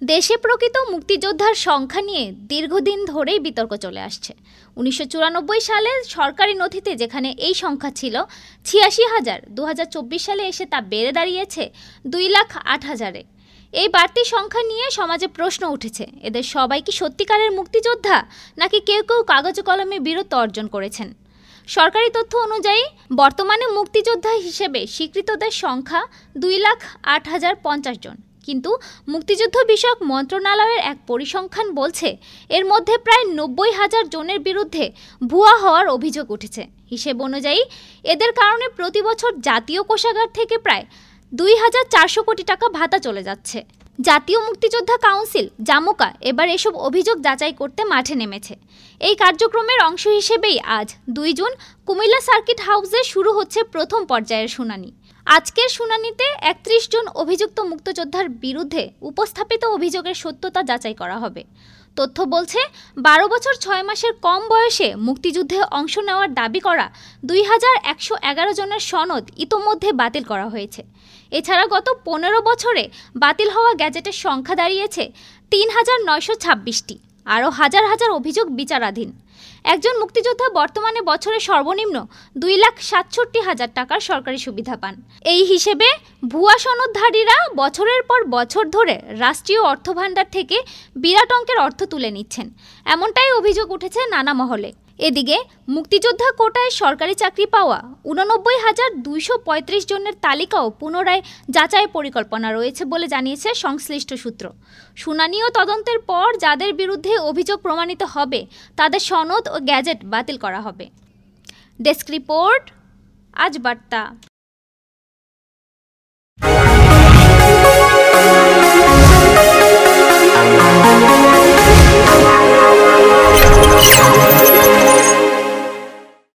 দেশে প্রকৃত মুক্তিযোদ্ধার সংখ্যা নিয়ে দীর্ঘদিন ধরেই বিতর্ক চলে আসছে। ১৯৯৪ সালে সরকারি নথিতে যেখানে এই সংখ্যা ছিল ৮৬,০০০, ২০২৪ সালে এসে তা বেড়ে দাঁড়িয়েছে ২,০৮,০০০-এ। এই বাড়তি সংখ্যা নিয়ে সমাজে প্রশ্ন উঠেছে, এদের সবাই কি সত্যিকারের মুক্তিযোদ্ধা, নাকি কেউ কেউ কাগজে কলমে বীরত্ব অর্জন করেছেন? সরকারি তথ্য অনুযায়ী বর্তমানে মুক্তিযোদ্ধা হিসেবে স্বীকৃতদের সংখ্যা ২,০৮,০৫০ জন। কিন্তু মুক্তিযুদ্ধ বিষয়ক মন্ত্রণালয়ের এক পরিসংখ্যান বলছে, এর মধ্যে প্রায় ৯০,০০০ জনের বিরুদ্ধে ভুয়া হওয়ার অভিযোগ উঠেছে। হিসেব অনুযায়ী এদের কারণে প্রতি বছর জাতীয় কোষাগার থেকে প্রায় ২,৪০০ কোটি টাকা ভাতা চলে যাচ্ছে। জাতীয় মুক্তিযোদ্ধা কাউন্সিল জামুকা এবার এসব অভিযোগ যাচাই করতে মাঠে নেমেছে। এই কার্যক্রমের অংশ হিসেবেই আজ ২ জুন কুমিল্লা সার্কিট হাউসে শুরু হচ্ছে প্রথম পর্যায়ের শুনানি। আজকের শুনানিতে ৩১ জন অভিযুক্ত মুক্তিযোদ্ধার বিরুদ্ধে উপস্থাপিত অভিযোগের সত্যতা যাচাই করা হবে। তথ্য বলছে, ১২ বছর ৬ মাসের কম বয়সে মুক্তিযুদ্ধে অংশ নেওয়ার দাবি করা ২,১১১ জনের সনদ ইতোমধ্যে বাতিল করা হয়েছে। এছাড়া গত ১৫ বছরে বাতিল হওয়া গ্যাজেটের সংখ্যা দাঁড়িয়েছে ৩,৯২৬টি। আরও হাজার হাজার অভিযোগ বিচারাধীন। একজন মুক্তিযোদ্ধা বর্তমানে বছরে সর্বনিম্ন ২,৬৭,০০০ টাকার সরকারি সুবিধা পান। এই হিসেবে ভুয়া সনদধারীরা বছরের পর বছর ধরে রাষ্ট্রীয় অর্থভাণ্ডার থেকে বিরাট অঙ্কের অর্থ তুলে নিচ্ছেন, এমনটাই অভিযোগ উঠেছে নানা মহলে। এদিকে মুক্তিযোদ্ধা কোটায় সরকারি চাকরি পাওয়া ৮৯,২৩৫ জনের তালিকাও পুনরায় যাচাইয়ের পরিকল্পনা রয়েছে বলে জানিয়েছে সংশ্লিষ্ট সূত্র। শুনানি ও তদন্তের পর যাদের বিরুদ্ধে অভিযোগ প্রমাণিত হবে তাদের সনদ ও গ্যাজেট বাতিল করা হবে। ডেস্ক রিপোর্ট, আজ বার্তা।